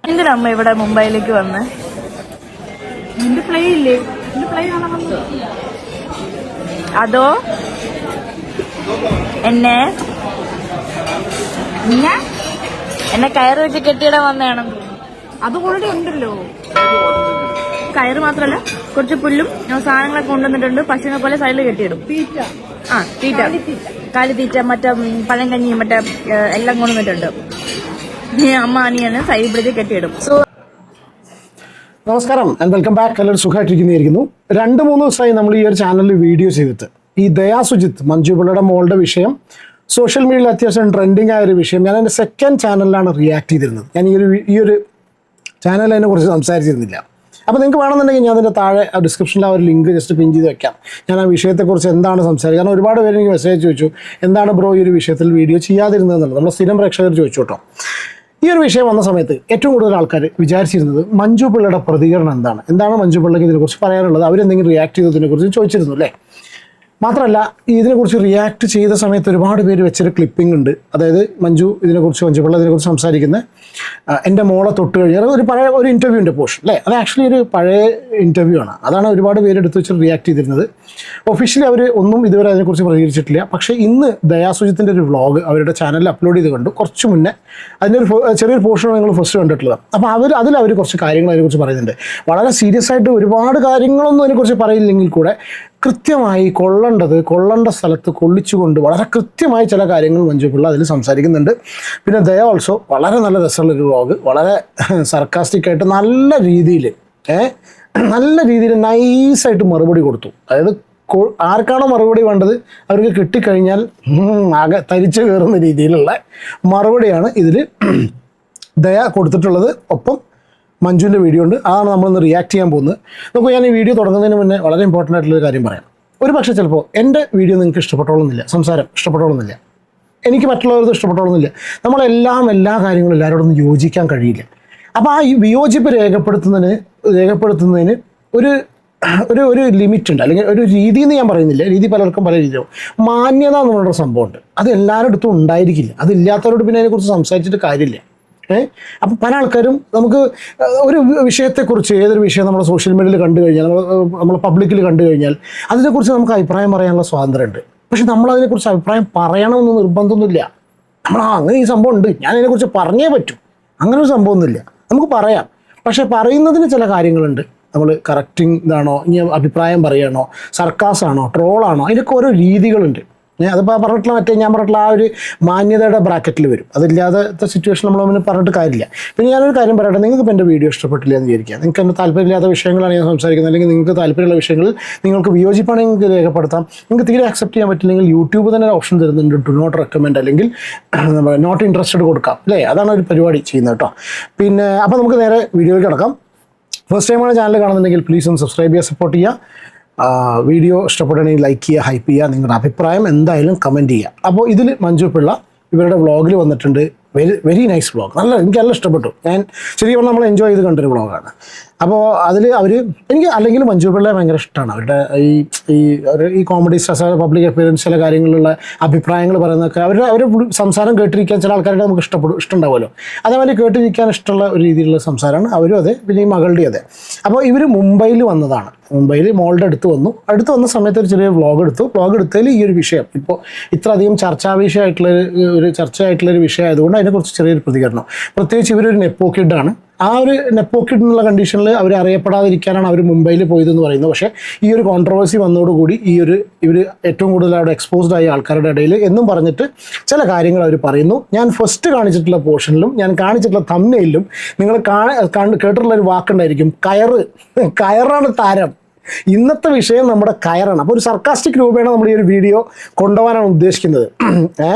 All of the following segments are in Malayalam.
എന്തിനാ അമ്മ ഇവിടെ മുംബൈയിലേക്ക് വന്ന്? നിന്റെ പ്ലേ ഇല്ലേ? നിന്റെ പ്ലേ കാണാൻ വന്നത് അതോ എന്നെ കയറ് വെച്ച് കെട്ടിയിടാൻ വന്നതാണ്? അത് ഓൾറെഡി ഉണ്ടല്ലോ. കയറ് മാത്രല്ല, കുറച്ച് പുല്ലും സാധനങ്ങളൊക്കെ കൊണ്ടുവന്നിട്ടുണ്ട്. പശുവിനെ പോലെ സൈഡിൽ കെട്ടിയിടും. തീറ്റ കാലിത്തീറ്റ, മറ്റേ പഴങ്കഞ്ഞി, മറ്റേ എല്ലാം കൊണ്ടുവന്നിട്ടുണ്ട്. അമ്മ അനിയാണ് സൈഡിൽ പിടിച്ച് കെട്ടിയിടും. നമസ്കാരം ആൻഡ് വെൽക്കം ബാക്ക്. എല്ലാവരും സുഖമായിട്ടിരിക്കുന്നതായിരിക്കുന്നു. 2-3 ദിവസമായി നമ്മൾ ഈ ഒരു ചാനലിൽ വീഡിയോ ചെയ്തിട്ട് ഈ ദയാ സുജിത്ത്, മഞ്ജു പിള്ളയുടെ മോളുടെ വിഷയം സോഷ്യൽ മീഡിയയിൽ അത്യാവശ്യം ട്രെൻഡിങ് ആയ ഒരു വിഷയം. ഞാൻ എൻ്റെ സെക്കൻഡ് ചാനലിലാണ് റിയാക്ട് ചെയ്തിരുന്നത്. ഞാൻ ഈ ഒരു ചാനൽ അതിനെ കുറിച്ച് സംസാരിച്ചിരുന്നില്ല. അപ്പോൾ നിങ്ങൾക്ക് വേണമെന്നുണ്ടെങ്കിൽ ഞാൻ അതിൻ്റെ താഴെ ഡിസ്ക്രിപ്ഷനിൽ ആ ഒരു ലിങ്ക് ജസ്റ്റ് പിൻ ചെയ്ത് വെക്കാം. ഞാൻ ആ വിഷയത്തെക്കുറിച്ച് എന്താണ് സംസാരിക്കുക. കാരണം ഒരുപാട് പേര് എനിക്ക് മെസ്സേജ് ചോദിച്ചു, എന്താണ് ബ്രോ ഈ ഒരു വിഷയത്തിൽ വീഡിയോ ചെയ്യാതിരുന്നതെന്നുള്ളത്. നമ്മൾ സ്ഥിരം പ്രേക്ഷകർ ചോദിച്ചു കേട്ടോ. ഈ ഒരു വിഷയം വന്ന സമയത്ത് ഏറ്റവും കൂടുതൽ ആൾക്കാർ വിചാരിച്ചിരുന്നത് മഞ്ജു പിള്ളയുടെ പ്രതികരണം എന്താണ് മഞ്ജു പിള്ളയ്ക്ക് ഇതിനെക്കുറിച്ച് പറയാനുള്ളത്, അവരെന്തെങ്കിലും റിയാക്ട് ചെയ്തതിനെക്കുറിച്ച് ചോദിച്ചിരുന്നു അല്ലേ. മാത്രമല്ല, ഇതിനെക്കുറിച്ച് റിയാക്ട് ചെയ്ത സമയത്ത് ഒരുപാട് പേര് വെച്ചൊരു ക്ലിപ്പിംഗ് ഉണ്ട്. അതായത് മഞ്ജു പിള്ള ഇതിനെക്കുറിച്ച് സംസാരിക്കുന്ന എൻ്റെ മോളെ തൊട്ട് കഴിഞ്ഞാൽ ഒരു പഴയ ഒരു ഇൻ്റർവ്യൂവിൻ്റെ പോർഷൻ അല്ലേ. അത് ആക്ച്വലി ഒരു പഴയ ഇൻ്റർവ്യൂ ആണ്. അതാണ് ഒരുപാട് പേര് എടുത്ത് വെച്ച് റിയാക്ട് ചെയ്തിരുന്നത്. ഒഫീഷ്യലി അവർ ഒന്നും ഇതുവരെ അതിനെക്കുറിച്ച് പ്രതികരിച്ചിട്ടില്ല. പക്ഷേ ഇന്ന് ദയാ സുജിത്തിൻ്റെ ഒരു വ്ളോഗ് അവരുടെ ചാനലിൽ അപ്ലോഡ് ചെയ്ത് കണ്ടു. കുറച്ച് മുന്നേ അതിൻ്റെ ഒരു ചെറിയൊരു പോർഷൻ നിങ്ങൾ ഫസ്റ്റ് കണ്ടിട്ടുള്ളത്. അപ്പോൾ അതിൽ കുറച്ച് കാര്യങ്ങൾ അതിനെക്കുറിച്ച് പറയുന്നുണ്ട്. വളരെ സീരിയസ് ആയിട്ട് ഒരുപാട് കാര്യങ്ങളൊന്നും അതിനെക്കുറിച്ച് പറയില്ലെങ്കിൽ കൂടെ കൃത്യമായി കൊള്ളേണ്ട സ്ഥലത്ത് കൊള്ളിച്ചുകൊണ്ട് വളരെ കൃത്യമായി ചില കാര്യങ്ങൾ മഞ്ജു പിള്ള അതിൽ സംസാരിക്കുന്നുണ്ട്. പിന്നെ ദയ ഓൾസോ വളരെ നല്ല രസമുള്ളൊരു വ്ളോഗ്, വളരെ സർക്കാസ്റ്റിക്കായിട്ട് നല്ല രീതിയിൽ നൈസായിട്ട് മറുപടി കൊടുത്തു. അതായത് ആർക്കാണോ മറുപടി വേണ്ടത് അവർക്ക് കിട്ടിക്കഴിഞ്ഞാൽ ആകെ തരിച്ചു കയറുന്ന രീതിയിലുള്ള മറുപടിയാണ് ഇതിൽ ദയ കൊടുത്തിട്ടുള്ളത്. ഒപ്പം മഞ്ജുവിൻ്റെ വീഡിയോ ഉണ്ട്, അതാണ് നമ്മളിന്ന് റിയാക്ട് ചെയ്യാൻ പോകുന്നത്. നമുക്ക് ഞാൻ ഈ വീഡിയോ തുടങ്ങുന്നതിന് മുന്നേ വളരെ ഇമ്പോർട്ടൻ്റ് ആയിട്ടുള്ളൊരു കാര്യം പറയാം. ഒരു പക്ഷേ ചിലപ്പോൾ എൻ്റെ വീഡിയോ നിങ്ങൾക്ക് ഇഷ്ടപ്പെട്ടോളുന്നില്ല, സംസാരം ഇഷ്ടപ്പെട്ടോളുന്നില്ല, എനിക്ക് മറ്റുള്ളവർക്ക് ഇഷ്ടപ്പെട്ടോളുന്നില്ല. എല്ലാ കാര്യങ്ങളും എല്ലാവരോടൊന്നും യോജിക്കാൻ കഴിയില്ല. അപ്പോൾ ആ ഈ വിയോജിപ്പ് രേഖപ്പെടുത്തുന്നതിന് ഒരു ലിമിറ്റ് ഉണ്ട്, അല്ലെങ്കിൽ ഒരു രീതി എന്ന് ഞാൻ പറയുന്നില്ല. രീതി പലർക്കും പല രീതിയിലും. മാന്യത എന്ന് പറഞ്ഞൊരു സംഭവമുണ്ട്. അത് എല്ലാവരുടെ അടുത്തും ഉണ്ടായിരിക്കില്ല. അതില്ലാത്തവരോട് പിന്നെ അതിനെക്കുറിച്ച് സംസാരിച്ചിട്ട് കാര്യമില്ല. അപ്പം പല ആൾക്കാരും നമുക്ക് ഒരു വിഷയത്തെക്കുറിച്ച്, ഏതൊരു വിഷയം നമ്മൾ സോഷ്യൽ മീഡിയയിൽ കണ്ടു കഴിഞ്ഞാൽ, നമ്മൾ പബ്ലിക്കിൽ കണ്ടു കഴിഞ്ഞാൽ അതിനെക്കുറിച്ച് നമുക്ക് അഭിപ്രായം പറയാനുള്ള സ്വാതന്ത്ര്യമുണ്ട്. പക്ഷെ നമ്മളതിനെക്കുറിച്ച് അഭിപ്രായം പറയണമെന്ന് നിർബന്ധമൊന്നുമില്ല. അങ്ങനെ ഈ സംഭവം ഉണ്ട്, ഞാൻ അതിനെക്കുറിച്ച് പറഞ്ഞേ പറ്റൂ, അങ്ങനെ ഒരു സംഭവമൊന്നുമില്ല. നമുക്ക് പറയാം. പക്ഷെ പറയുന്നതിന് ചില കാര്യങ്ങളുണ്ട്. നമ്മൾ കറക്റ്റിംഗ് ഇതാണോ, ഇനി അഭിപ്രായം പറയുകയാണോ, സർക്കാസാണോ, ട്രോളാണോ, അതിനൊക്കെ ഓരോ രീതികളുണ്ട്. അതിപ്പോൾ പറഞ്ഞിട്ടുള്ള ഞാൻ പറഞ്ഞിട്ടുള്ള ആ ഒരു മാന്യതയുടെ ബ്രാക്കറ്റിൽ വരും. അതില്ലാത്ത സിറ്റുവേഷൻ നമ്മളൊന്നും പറഞ്ഞിട്ട് കാര്യമില്ല. പിന്നെ ഞാനൊരു കാര്യം പറയട്ടെ, നിങ്ങൾക്ക് ഇപ്പോൾ എൻ്റെ വീഡിയോ ഇഷ്ടപ്പെട്ടില്ല എന്ന് വിചാരിക്കുക. നിങ്ങൾക്ക് എൻ്റെ താല്പര്യമില്ലാത്ത വിഷയങ്ങളാണ് ഞാൻ സംസാരിക്കുന്നത്, അല്ലെങ്കിൽ നിങ്ങൾക്ക് താല്പര്യമുള്ള വിഷയങ്ങളിൽ നിങ്ങൾക്ക് വിയോജിപ്പാണെങ്കിൽ നിങ്ങൾക്ക് രേഖപ്പെടുത്താം. നിങ്ങൾക്ക് തീരെ അക്സെപ്റ്റ് ചെയ്യാൻ പറ്റില്ലെങ്കിൽ യൂട്യൂബ് തന്നെ ഒരു ഓപ്ഷൻ തരുന്നുണ്ട്, ഡു നോട്ട് റെക്കമെൻഡ് അല്ലെങ്കിൽ നോട്ട് ഇൻട്രസ്റ്റഡ് കൊടുക്കാം അല്ലേ. അതാണ് ഒരു പരിപാടി ചെയ്യുന്നത് കേട്ടോ. പിന്നെ അപ്പോൾ നമുക്ക് നേരെ വീഡിയോയിലേക്ക് കിടക്കാം. ഫസ്റ്റ് ടൈമാണ് ചാനൽ കാണുന്നുണ്ടെങ്കിൽ പ്ലീസ് ഒന്ന് സബ്സ്ക്രൈബ് ചെയ്യുക, സപ്പോർട്ട് ചെയ്യുക. വീഡിയോ ഇഷ്ടപ്പെടുകയാണെങ്കിൽ ലൈക്ക് ചെയ്യുക, ഹൈപ്പ് ചെയ്യുക, നിങ്ങളുടെ അഭിപ്രായം എന്തായാലും കമൻറ്റ് ചെയ്യുക. അപ്പോൾ ഇതിൽ മഞ്ജു പിള്ള ഇവരുടെ വ്ളോഗിൽ വന്നിട്ടുണ്ട്. വെരി നൈസ് വ്ളോഗ്, എനിക്ക് നല്ല ഇഷ്ടപ്പെട്ടു. ഞാൻ ശരിക്കും നമ്മൾ എൻജോയ് ചെയ്ത് കണ്ടൊരു വ്ളോഗാണ്. അപ്പോൾ അതിൽ എനിക്ക് അല്ലെങ്കിൽ മഞ്ജു പിള്ളയെ ഭയങ്കര ഇഷ്ടമാണ്. അവരുടെ ഈ കോമഡി സ്റ്റാർസ്, പബ്ലിക് അപ്പിയറൻസ്, ചില കാര്യങ്ങളിലുള്ള അഭിപ്രായങ്ങൾ പറയുന്നതൊക്കെ അവർ സംസാരം കേട്ടിരിക്കാൻ ചില ആൾക്കാരുടെ നമുക്ക് ഇഷ്ടമുണ്ടാവുമല്ലോ. അതേപോലെ കേട്ടിരിക്കാൻ ഇഷ്ടമുള്ള ഒരു രീതിയിലുള്ള സംസാരമാണ് അവരും അതെ, പിന്നെ ഈ മകളുടെ അതെ. അപ്പോൾ ഇവർ മുംബൈയിൽ വന്നതാണ്. മുംബൈയിൽ മോളുടെ അടുത്ത് വന്ന സമയത്ത് ഒരു ചെറിയ വ്ളോഗ് എടുത്തതിൽ ഈ ഒരു വിഷയം ഇപ്പോൾ ഇത്രയധികം ചർച്ചയായിട്ടുള്ളൊരു വിഷയം ആയതുകൊണ്ട് അതിനെക്കുറിച്ച് ചെറിയൊരു പ്രതികരണം. പ്രത്യേകിച്ച് ഇവരൊരു നെപ്പോ കിഡാണ്. ആ ഒരു നെപ്പോ കിഡ് എന്നുള്ള കണ്ടീഷനിൽ അവർ അറിയപ്പെടാതിരിക്കാനാണ് അവർ മുംബൈയിൽ പോയതെന്ന് പറയുന്നത്. പക്ഷേ ഈ ഒരു കോൺട്രവേഴ്സി വന്നതോടുകൂടി ഇവർ ഏറ്റവും കൂടുതൽ അവിടെ എക്സ്പോസ്ഡ് ആയ ആൾക്കാരുടെ ഇടയിൽ എന്നും പറഞ്ഞിട്ട് ചില കാര്യങ്ങൾ അവർ പറയുന്നു. ഞാൻ ഫസ്റ്റ് കാണിച്ചിട്ടുള്ള പോർഷനിലും ഞാൻ കാണിച്ചിട്ടുള്ള തംബ്നെയിലും നിങ്ങൾ കേട്ടിട്ടുള്ള ഒരു വാക്കുണ്ടായിരിക്കും, കയറാണ് താരം. ഇന്നത്തെ വിഷയം നമ്മുടെ കയറാണ്. അപ്പോൾ ഒരു സർക്കാസ്റ്റിക് രൂപേണ നമ്മൾ ഈ ഒരു വീഡിയോ കൊണ്ടുപോകാനാണ് ഉദ്ദേശിക്കുന്നത്.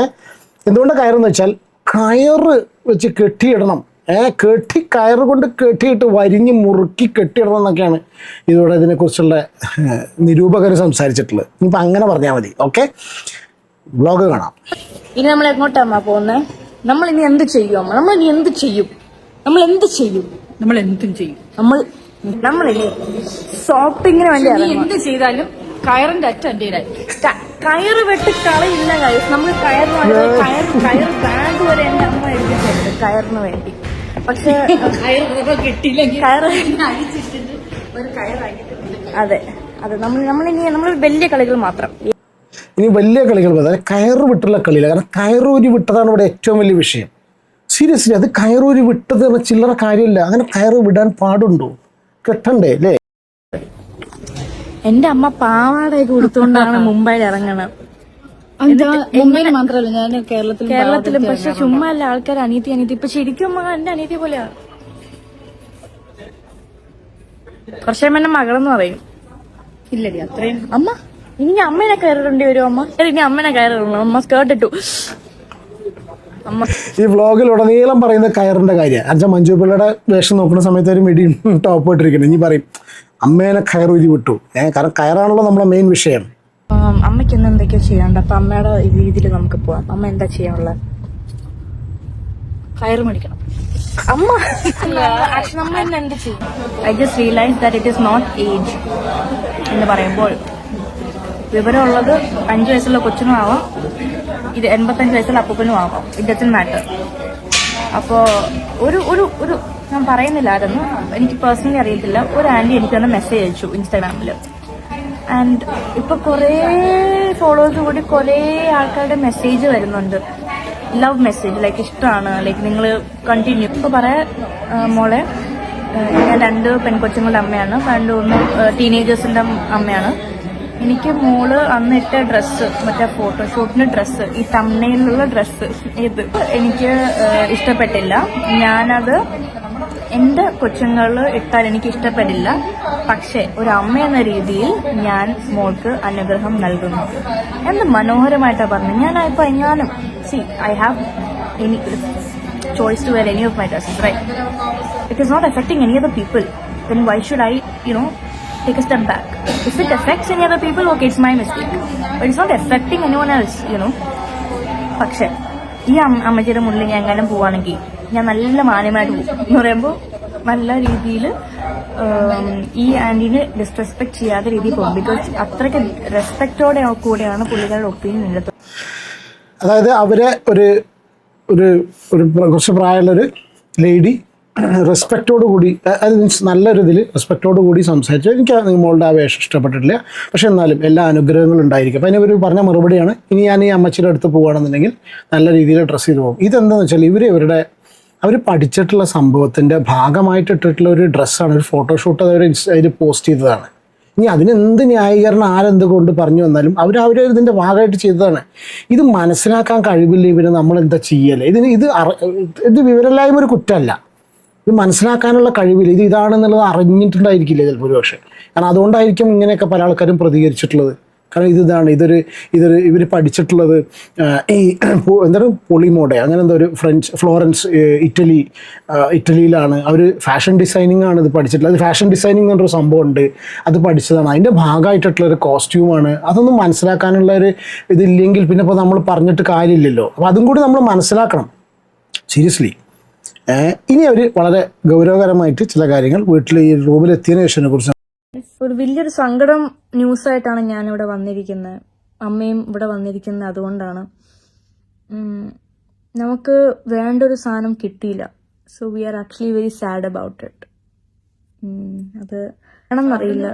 എന്തുകൊണ്ട് കയറെന്ന് വെച്ചാൽ കയറ് വെച്ച് കെട്ടിയിടണം, കയറ് കൊണ്ട് കെട്ടിയിട്ട് വരിഞ്ഞ് മുറുക്കി കെട്ടിയിടണം എന്നൊക്കെയാണ് ഇതിനെക്കുറിച്ചുള്ള നിരൂപകർ സംസാരിച്ചിട്ടുള്ളത്. ഇനിയിപ്പോൾ അങ്ങനെ പറഞ്ഞാൽ മതി. ഓക്കെ, വ്ളോഗ് കാണാം. ഇനി നമ്മൾ എങ്ങോട്ടാ പോകുന്നത്? നമ്മൾ ഇനി എന്ത് ചെയ്യും? നമ്മളിനി ഷോപ്പിങ്ങിന് വേണ്ടി എന്ത് ചെയ്താലും കയറിന്റെ അറ്റൻഡ് കയറ് വെട്ടി കളയില്ല. നമുക്ക് കയറ് ബാഗ് വരെ എൻ്റെ അമ്മ എടുത്തിട്ടുണ്ട് കയറിന് വേണ്ടി. പക്ഷെ കിട്ടിയില്ലെങ്കിൽ കയറ് അഴിച്ചിട്ടിട്ട് ഒരു കയറാക്കിട്ട് അതെ അതെ നമ്മൾ വലിയ കളികൾ മാത്രം. ഇനി വലിയ കളികൾ അതായത് കയറ് വിട്ടുള്ള കളിയില്ല. കാരണം കയറൂരി വിട്ടതാണ് ഇവിടെ ഏറ്റവും വലിയ വിഷയം. സീരിയസ്ലി അത് കയറൂരി വിട്ടത് പറഞ്ഞ ചില്ലറ കാര്യമില്ല. അങ്ങനെ കയറ് വിടാൻ പാടുണ്ടോ? കെട്ടണ്ടേ അല്ലേ? എന്റെ അമ്മ പാവാടയൊക്കെ കൊടുത്തുകൊണ്ടാണ് മുംബൈയിൽ ഇറങ്ങണം. മുംബൈയിൽ മാത്രമല്ല ഞാൻ കേരളത്തിലും. പക്ഷെ ചുമ്മാ അല്ല ആൾക്കാർ അനീതി ഇപ്പൊ ശരിക്കും അമ്മ എന്റെ അനീതി പോലെയാ. കുറച്ചു എന്നെ മകളെന്ന് പറയും. ഇല്ലടി അത്രയും അമ്മ ഇനി അമ്മേനെ കയറിടേണ്ടി വരും. അമ്മ ഇനി അമ്മേനെ കയറിടണം. അമ്മ സ്കേർട്ട് ഇട്ടു. അമ്മ ഈ വ്ളോഗിലുടനീളം പറയുന്ന കയറിന്റെ കാര്യമാണ്. അച്ഛൻ മഞ്ജു പിള്ളയുടെ വേഷം നോക്കുന്ന സമയത്ത് ഒരു മിടി ടോപ്പ് ഇട്ടിരിക്കുന്നത്. ഇനി പറയും അമ്മേനെ കയറൂരി വിട്ടു. കാരണം കയറാണല്ലോ നമ്മളെ മെയിൻ വിഷയം. അമ്മയ്ക്ക് ഇന്ന് എന്തൊക്കെയോ ചെയ്യാണ്ട്. അപ്പൊ അമ്മയുടെ രീതിയിൽ നമുക്ക് പോവാം. അമ്മ എന്താ ചെയ്യാനുള്ളത്? കയറ് മേടിക്കണം. അമ്മ നമ്മൾ ഇന്ന് എന്ത് ചെയ്യും? I just realise that it is not age എന്ന് പറയുമ്പോൾ വിവരമുള്ളത് 5 വയസ്സുള്ള കൊച്ചിനും ആവാം, 85 വയസ്സുള്ള അപ്പൂപ്പനും ആവാം. It doesn't matter. അപ്പോ ഒരു ഒരു ഒരു ഞാൻ പറയുന്നില്ല ആരെന്ന്, എനിക്ക് പേഴ്സണലി അറിയത്തില്ല. ഒരു ആന്റി എനിക്ക് തന്നെ മെസ്സേജ് അയച്ചു ഇൻസ്റ്റാഗ്രാമില്. ആൻഡ് ഇപ്പൊ കുറേ ഫോളോവേഴ്സ് കൂടി കുറേ ആൾക്കാരുടെ മെസ്സേജ് വരുന്നുണ്ട്. ലവ് മെസ്സേജ്, ലൈക്ക് ഇഷ്ടമാണ്, ലൈക്ക് നിങ്ങൾ കണ്ടിന്യൂ. ഇപ്പൊ പറയാ മോളെ, ഞാൻ 2 പെൺകൊച്ചുങ്ങളുടെ അമ്മയാണ്, 2 ടീനേജേഴ്സിന്റെ അമ്മയാണ്. എനിക്ക് മോള് അന്നിട്ട ഡ്രസ്സ്, മറ്റേ ഫോട്ടോഷൂട്ടിന് ഡ്രസ്സ്, ഈ തമ്മനയിലുള്ള ഡ്രസ്സ് ഇത് എനിക്ക് ഇഷ്ടപ്പെട്ടില്ല. ഞാനത് എന്റെ കൊച്ചുങ്ങൾ ഇട്ടാൽ എനിക്ക് ഇഷ്ടപ്പെടില്ല. പക്ഷെ ഒരു അമ്മ എന്ന രീതിയിൽ ഞാൻ മോൾക്ക് അനുഗ്രഹം നൽകുന്നു. എന്ത് മനോഹരമായിട്ടാണ് പറഞ്ഞത്. ഞാനിപ്പോ എങ്ങാനും I have any choice to wear any of my dresses, right? It is not affecting any other people. Then why should I, take a step back? If it affects any other people, okay, it's my mistake. But it's not affecting anyone else, പക്ഷെ ഈ അമ്മച്ചിയുടെ മുന്നിൽ ഞാൻ എങ്ങാനും പോവാണെങ്കിൽ ഞാൻ നല്ല മാന്യമായിട്ട് പോകും എന്ന് പറയുമ്പോൾ നല്ല രീതിയിൽ ഈ ആന്റീനെ ഡിസ്റെസ്പെക്ട് ചെയ്യാത്ത രീതിയിൽ പോകും. ബിക്കോസ് അത്രയ്ക്ക് റെസ്പെക്റ്റോടെ കൂടെയാണ് പുള്ളിക്കാരുടെ ഒപ്പീനിയൻ ഉള്ളത്. അതായത് അവരെ ഒരു ഒരു ഒരു കുറച്ച് പ്രായമുള്ളൊരു ലേഡി റെസ്പെക്റ്റോട് കൂടി, അത് മീൻസ് നല്ലൊരു ഇതിൽ റെസ്പെക്റ്റോട് കൂടി സംസാരിച്ചു. എനിക്ക് മോളുടെ ആ വേഷം ഇഷ്ടപ്പെട്ടിട്ടില്ല, പക്ഷെ എന്നാലും എല്ലാ അനുഗ്രഹങ്ങളും ഉണ്ടായിരിക്കും. അപ്പം അതിനവർ പറഞ്ഞ മറുപടിയാണ്, ഇനി ഞാൻ ഈ അമ്മച്ചിയുടെ അടുത്ത് പോകുകയാണെന്നുണ്ടെങ്കിൽ നല്ല രീതിയിൽ ഡ്രസ്സ് ചെയ്ത് പോകും. ഇതെന്താണെന്ന് വെച്ചാൽ അവർ പഠിച്ചിട്ടുള്ള സംഭവത്തിൻ്റെ ഭാഗമായിട്ട് ഇട്ടിട്ടുള്ള ഒരു ഡ്രസ്സാണ്, ഒരു ഫോട്ടോഷൂട്ട് അതിൽ പോസ്റ്റ് ചെയ്തതാണ്. ഇനി അതിനെന്ത് ന്യായീകരണം ആരെന്ത് കൊണ്ട് പറഞ്ഞു വന്നാലും അവർ ഇതിൻ്റെ ഭാഗമായിട്ട് ചെയ്തതാണ്. ഇത് മനസ്സിലാക്കാൻ കഴിവില്ല ഇവന്, നമ്മളെന്താ ചെയ്യല്ലേ? ഇത് വിവരമില്ലായ്മ ഒരു കുറ്റമല്ല, ഇത് മനസ്സിലാക്കാനുള്ള കഴിവില്ല. ഇതാണെന്നുള്ളത് അറിഞ്ഞിട്ടുണ്ടായിരിക്കില്ല ചിലപ്പോൾ ഒരു പക്ഷേ. കാരണം അതുകൊണ്ടായിരിക്കും ഇങ്ങനെയൊക്കെ പല ആൾക്കാരും പ്രതികരിച്ചിട്ടുള്ളത്. കാരണം ഇവർ പഠിച്ചിട്ടുള്ളത് ഈ എന്താണ് പൊളിമോഡെ അങ്ങനെ എന്തോ ഒരു ഫ്ലോറൻസ് ഇറ്റലിയിലാണ്. അവർ ഫാഷൻ ഡിസൈനിങ് ആണ് ഇത് പഠിച്ചിട്ടുള്ളത്. അത് ഫാഷൻ ഡിസൈനിങ് എന്നൊരു സംഭവം ഉണ്ട്, അത് പഠിച്ചതാണ്. അതിൻ്റെ ഭാഗമായിട്ടുള്ളൊരു കോസ്റ്റ്യൂമാണ്. അതൊന്നും മനസ്സിലാക്കാനുള്ള ഒരു ഇതില്ലെങ്കിൽ പിന്നെ ഇപ്പോൾ നമ്മൾ പറഞ്ഞിട്ട് കാര്യമില്ലല്ലോ. അപ്പോൾ അതും കൂടി നമ്മൾ മനസ്സിലാക്കണം സീരിയസ്ലി. ഇനി അവർ വളരെ ഗൗരവകരമായിട്ട് ചില കാര്യങ്ങൾ വീട്ടിൽ ഈ റൂമിലെത്തിയതിനു ശേഷം കുറിച്ച് ഒരു വലിയൊരു സങ്കടം ന്യൂസായിട്ടാണ് ഞാനിവിടെ വന്നിരിക്കുന്നത്, അമ്മയും ഇവിടെ വന്നിരിക്കുന്നത്. അതുകൊണ്ടാണ് നമുക്ക് വേണ്ട ഒരു സാധനം കിട്ടിയില്ല. So we are actually very sad about it. അത് ആണെന്നറിയില്ല,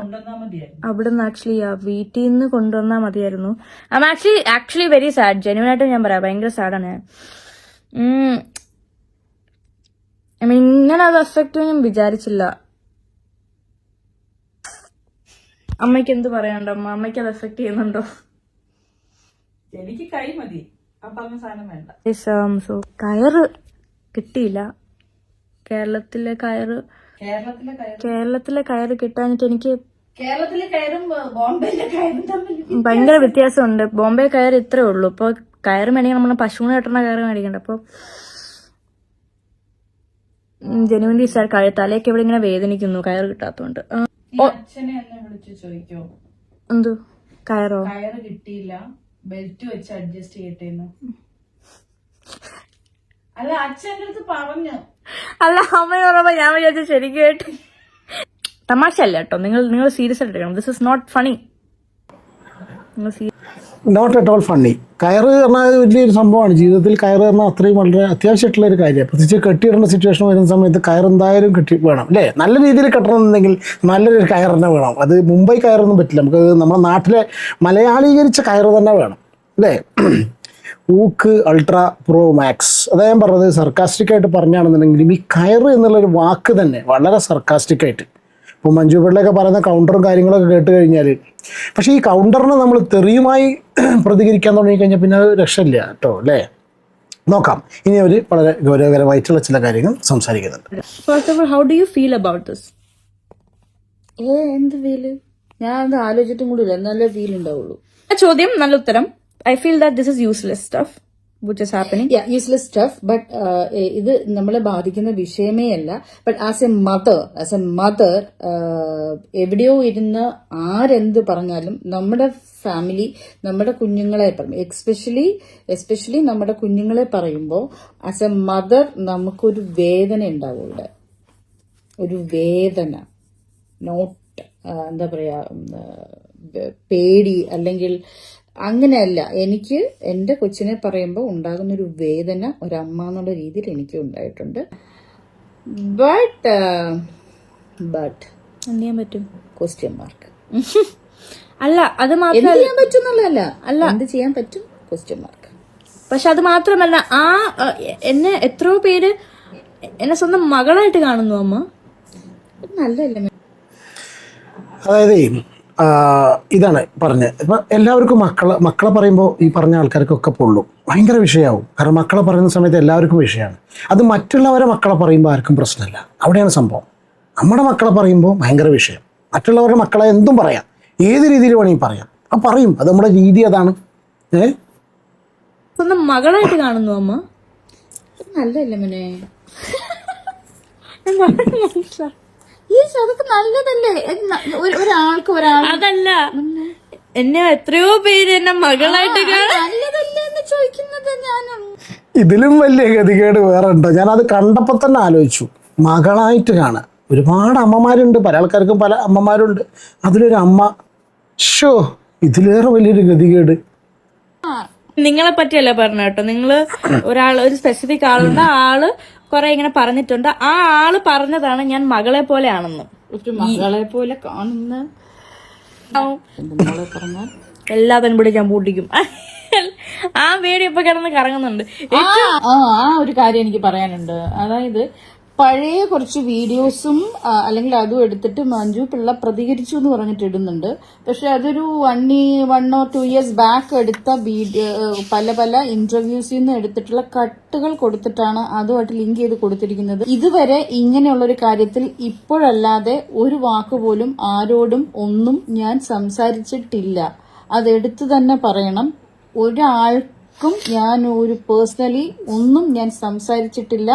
അവിടുന്ന് ആക്ച്വലി വീട്ടിൽ നിന്ന് കൊണ്ടുവന്നാൽ മതിയായിരുന്നു. I am actually very sad. ജെന്യുവനായിട്ട് ഞാൻ പറയാം, ഭയങ്കര സാഡാണ് ഞാൻ. ഇങ്ങനെ അത് അഫക്റ്റ് ഞാൻ വിചാരിച്ചില്ല. അമ്മയ്ക്ക് എന്ത് പറയാനുണ്ടോ? അമ്മയ്ക്ക് അത് എഫക്ട് ചെയ്യുന്നുണ്ടോ? എനിക്ക് കൈ മതി, അപ്പൊ സാധനം വേണ്ട. സോ കയറ് കിട്ടിയില്ല. കേരളത്തിലെ കയറ് കിട്ടാഞ്ഞിട്ട് എനിക്ക് കേരളത്തിലെ കയറും ബോംബെയിലെ കയറും തമ്മിൽ ഭയങ്കര വ്യത്യാസമുണ്ട്. ബോംബെ കയറ് ഇത്രേ ഉള്ളൂ. ഇപ്പൊ കയറ് മേടിക്കാൻ നമ്മൾ പശുവിനെ കെട്ടുന്ന കയറ് മേടിക്കണ്ട. അപ്പൊ ജനുവരി സാർ തലയൊക്കെ ഇവിടെ ഇങ്ങനെ വേദനിക്കുന്നു കയറ് കിട്ടാത്തോണ്ട്. അച്ഛനെ എന്നെ വിളിച്ചു ചോദിക്കോ എന്തു കയറോ? കയറ് കിട്ടിയില്ല, ബെൽറ്റ് വെച്ച് അഡ്ജസ്റ്റ് ചെയ്യട്ടെന്ന്. അല്ല അച്ഛൻ്റെ അടുത്ത് പറഞ്ഞു. അല്ല അമ്മ പറയുമ്പോ ഞാൻ വിചാരിച്ചു ശരിക്കും കേട്ട് തമാശ അല്ല കേട്ടോ. നിങ്ങൾ സീരിയസ് ആയിട്ട് എടുക്കണം. This is not funny. നിങ്ങൾ നോട്ട് അറ്റ് ഓൾ ഫണ്ണി. കയറ് പറഞ്ഞാൽ വലിയൊരു സംഭവമാണ് ജീവിതത്തിൽ. കയറ് പറഞ്ഞാൽ അത്രയും വളരെ അത്യാവശ്യമായിട്ടുള്ള ഒരു കാര്യമാണ്. പ്രത്യേകിച്ച് കെട്ടിയിടേണ്ട സിറ്റുവേഷൻ വരുന്ന സമയത്ത് കയർ എന്തായാലും കെട്ടി വേണം അല്ലേ. നല്ല രീതിയിൽ കെട്ടണമെന്നുണ്ടെങ്കിൽ നല്ലൊരു കയർ തന്നെ വേണം. അത് മുംബൈ കയറൊന്നും പറ്റില്ല, നമുക്ക് നമ്മുടെ നാട്ടിലെ മലയാളീകരിച്ച കയറ് തന്നെ വേണം അല്ലേ. ഊക്ക് അൾട്രാ പ്രോ മാക്സ്, അതാ ഞാൻ പറഞ്ഞത്. സർക്കാസ്റ്റിക്കായിട്ട് പറഞ്ഞാണെന്നുണ്ടെങ്കിലും ഈ കയറ് എന്നുള്ളൊരു വാക്ക് തന്നെ വളരെ സർക്കാസ്റ്റിക്കായിട്ട്. ഇപ്പോൾ മഞ്ജു പിള്ളയൊക്കെ പറയുന്ന കൗണ്ടറും കാര്യങ്ങളൊക്കെ കേട്ട് കഴിഞ്ഞാൽ, പക്ഷേ ഈ കൗണ്ടറിനെ നമ്മൾ തെറിയുമായി പ്രതികരിക്കാൻ തുടങ്ങിക്കഴിഞ്ഞാൽ പിന്നെ അത് രക്ഷയില്ല കേട്ടോ അല്ലേ. നോക്കാം, ഇനി അവർ വളരെ ഗൗരവകരമായിട്ടുള്ള ചില കാര്യങ്ങൾ സംസാരിക്കുന്നുണ്ട്. First of all, how do you feel about this? എന്ത് ഫീല്? ഞാൻ അത് ആലോചിച്ചിട്ടും കൂടി ഇല്ല, എന്നാലേ ഫീൽ ഉണ്ടാവുള്ളൂ. ചോദ്യം നല്ല ഉത്തരം. I feel that this is useless stuff which is happening. Useless stuff, but ഇത് നമ്മളെ ബാധിക്കുന്ന വിഷയമേ അല്ല. ബട്ട് ആസ് എ മദർ എവിടെയോ ഇരുന്ന് ആരെന്ത് പറഞ്ഞാലും നമ്മുടെ ഫാമിലി, നമ്മുടെ കുഞ്ഞുങ്ങളെ എസ്പെഷ്യലി നമ്മുടെ കുഞ്ഞുങ്ങളെ പറയുമ്പോൾ ആസ് എ മദർ നമുക്കൊരു വേദന ഉണ്ടാവും ഇവിടെ. ഒരു വേദന, നോട്ട് എന്താ പറയാ, പേടി അല്ലെങ്കിൽ അങ്ങനെയല്ല. എനിക്ക് എന്റെ കൊച്ചിനെ പറയുമ്പോൾ ഉണ്ടാകുന്നൊരു വേദന ഒരമ്മ എന്നുള്ള രീതിയിൽ എനിക്ക് ഉണ്ടായിട്ടുണ്ട്. ബട്ട് എന്ത് ചെയ്യാൻ പറ്റും? Question mark. അല്ല, അത് എന്ത് മാത്രമല്ല. ചെയ്യാൻ പറ്റും എന്നുള്ളതല്ല, അല്ല എന്ത് ചെയ്യാൻ പറ്റും, ക്വസ്റ്റ്യൻ മാർക്ക്. പക്ഷെ അത് മാത്രമല്ല, എന്നെ എത്രയോ പേര് എന്നെ സ്വന്തം മകളായിട്ട് കാണുന്നു അമ്മ. നല്ലതല്ലേ? അതായത് ഇതാണ് പറഞ്ഞത്. ഇപ്പം എല്ലാവർക്കും മക്കളെ പറയുമ്പോൾ ഈ പറഞ്ഞ ആൾക്കാർക്കൊക്കെ പൊള്ളും, ഭയങ്കര വിഷയമാവും. കാരണം മക്കളെ പറയുന്ന സമയത്ത് എല്ലാവർക്കും വിഷയമാണ്. അത് മറ്റുള്ളവരെ മക്കളെ പറയുമ്പോൾ ആർക്കും പ്രശ്നമില്ല. അവിടെയാണ് സംഭവം. നമ്മുടെ മക്കളെ പറയുമ്പോൾ ഭയങ്കര വിഷയം. മറ്റുള്ളവരുടെ മക്കളെ എന്തും പറയാം, ഏത് രീതിയിൽ വേണമെങ്കിൽ പറയാം. അപ്പം പറയും, അത് നമ്മുടെ രീതി അതാണ്. സ്വന്തം മകളായിട്ട് കാണുന്നു അമ്മ. നല്ലതല്ലേ മോനെ? അതൊക്കെ നല്ലതല്ലേ? ഒരാൾക്ക് അതല്ല, എന്നെ എത്രയോ പേര് എന്നെ മകളായിട്ട് നല്ലതല്ലേ എന്ന് ചോദിക്കുന്നത്. ഞാനും ഇതിലും വലിയ ഗതികേട് വേറെ ഉണ്ടോ? ഞാനത് കണ്ടപ്പോൾ തന്നെ ആലോചിച്ചു. മകളായിട്ട് കാണുക. ഒരുപാട് അമ്മമാരുണ്ട്, പല ആൾക്കാർക്കും പല അമ്മമാരുണ്ട്. അതിലൊരു അമ്മ, ഷോ ഇതിലേറെ വലിയൊരു ഗതികേട്. നിങ്ങളെ പറ്റിയല്ല പറഞ്ഞ കേട്ടോ. നിങ്ങള് ഒരു സ്പെസിഫിക് ആളുണ്ട്, ആള് കൊറേ ഇങ്ങനെ പറഞ്ഞിട്ടുണ്ട്. ആ ആള് പറഞ്ഞതാണ് ഞാൻ മകളെ പോലെയാണെന്ന്. ഒരു മകളെ പോലെ കാണുന്ന മോളെ പറഞ്ഞാൽ എല്ലാത്തിനും പിടി ഞാൻ പൂട്ടിക്കും. ആ പേടി ഇപ്പൊ കിടന്ന് കറങ്ങുന്നുണ്ട്. ആ ഒരു കാര്യം എനിക്ക് പറയാനുണ്ട്. അതായത് പഴയ കുറച്ച് വീഡിയോസും അല്ലെങ്കിൽ അതും എടുത്തിട്ട് മഞ്ജു പിള്ള പ്രതികരിച്ചു എന്ന് പറഞ്ഞിട്ട് ഇടുന്നുണ്ട്. പക്ഷെ അതൊരു 1 or 2 years ബാക്ക് എടുത്ത പല ഇന്റർവ്യൂസിൽ നിന്ന് എടുത്തിട്ടുള്ള കട്ടുകൾ കൊടുത്തിട്ടാണ് അതുമായിട്ട് ലിങ്ക് ചെയ്ത് കൊടുത്തിരിക്കുന്നത്. ഇതുവരെ ഇങ്ങനെയുള്ളൊരു കാര്യത്തിൽ ഇപ്പോഴല്ലാതെ ഒരു വാക്ക് പോലും ആരോടും ഒന്നും ഞാൻ സംസാരിച്ചിട്ടില്ല. അതെടുത്തു തന്നെ പറയണം. ഒരാൾക്കും ഞാൻ ഒരു പേഴ്സണലി ഒന്നും ഞാൻ സംസാരിച്ചിട്ടില്ല.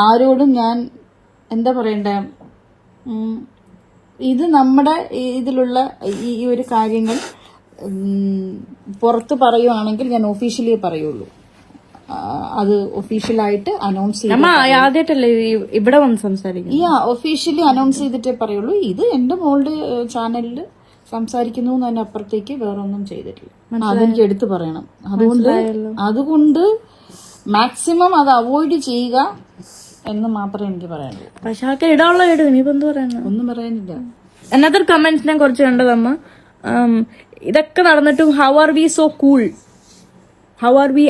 ആരോടും ഞാൻ എന്താ പറയണ്ടേ, ഇത് നമ്മുടെ ഇതിലുള്ള ഈ ഒരു കാര്യങ്ങൾ പുറത്ത് പറയുവാണെങ്കിൽ ഞാൻ ഒഫീഷ്യലി പറയുള്ളൂ. അത് ഒഫീഷ്യലായിട്ട് അനൗൺസ് ആദ്യമായിട്ടല്ലേ ഇവിടെ വന്ന് സംസാരിക്കും. ഒഫീഷ്യലി അനൗൺസ് ചെയ്തിട്ടേ പറയുള്ളൂ. ഇത് എന്റെ മോളുടെ ചാനലിൽ സംസാരിക്കുന്നു എന്നതിന് അപ്പുറത്തേക്ക് വേറെ ഒന്നും ചെയ്തിട്ടില്ല. അതെനിക്ക് എടുത്തു പറയണം. അതുകൊണ്ട് മാക്സിമം അത് അവോയ്ഡ് ചെയ്യുക എന്ന് മാത്രമേ എനിക്ക് പറയാനുള്ളൂ. പക്ഷെ ആൾക്കാർ ഇടാനുള്ള ഇടും. ഇനിയിപ്പോ എന്ത് പറയാനാ? ഒന്നും പറയാനില്ല. അനദർ കമന്റ്സ് ഞാൻ കുറച്ച് കണ്ടതമ്മ. ഇതൊക്കെ നടന്നിട്ടും how are we so cool, how are we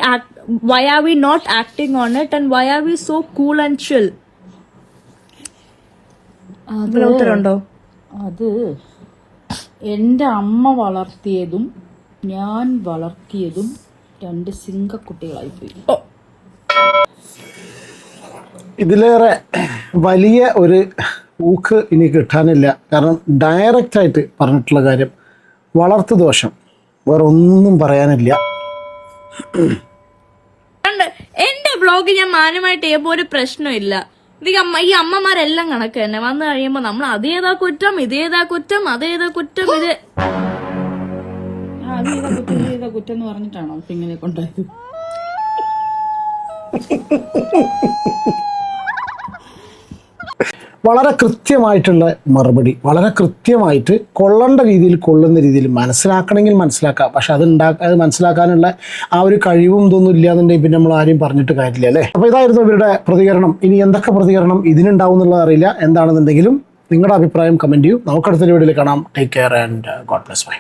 why are we not acting on it and why are we so cool and chill? ഉത്തരവുണ്ടോ? അത് എൻ്റെ അമ്മ വളർത്തിയതും ഞാൻ വളർത്തിയതും 2 സിംഗക്കുട്ടികളായിപ്പോയി. ഇതിലേറെ വലിയ ഒരു ഊക്ക് ഇനി കിട്ടാനില്ല. കാരണം ഡയറക്റ്റായിട്ട് പറഞ്ഞിട്ടുള്ള കാര്യം വളർത്തു ദോഷം, വേറെ ഒന്നും പറയാനില്ല. എന്റെ വ്ളോഗ് ഞാൻ മാന്യമായിട്ട് ചെയ്യുമ്പോ ഒരു പ്രശ്നമില്ല. ഈ അമ്മമാരെല്ലാം കണക്ക് തന്നെ. വന്നു കഴിയുമ്പോ നമ്മൾ അതേതാ കുറ്റം, ഇതേതാ കുറ്റം, അതേതാ കുറ്റം, ഇത് കുറ്റം എന്ന് പറഞ്ഞിട്ടാണോ ഇങ്ങനെ കൊണ്ടായത്? വളരെ കൃത്യമായിട്ടുള്ള മറുപടി, വളരെ കൃത്യമായിട്ട് കൊള്ളേണ്ട രീതിയിൽ കൊള്ളുന്ന രീതിയിൽ മനസ്സിലാക്കണമെങ്കിൽ മനസ്സിലാക്കാം. പക്ഷെ അത് മനസ്സിലാക്കാനുള്ള ആ ഒരു കഴിവും ഇതൊന്നും ഇല്ലാന്നുണ്ടെങ്കിൽ പിന്നെ നമ്മൾ ആരെയും പറഞ്ഞിട്ട് കാര്യമില്ല അല്ലേ. അപ്പോൾ ഇതായിരുന്നു ഇവരുടെ പ്രതികരണം. ഇനി എന്തൊക്കെ പ്രതികരണം ഇതിനുണ്ടാവും എന്നുള്ളത് അറിയില്ല. എന്താണെന്നുണ്ടെങ്കിലും നിങ്ങളുടെ അഭിപ്രായം കമൻറ്റ് ചെയ്യൂ. നമുക്കടുത്തൊരു വീഡിയോയിൽ കാണാം. Take care and God bless. By.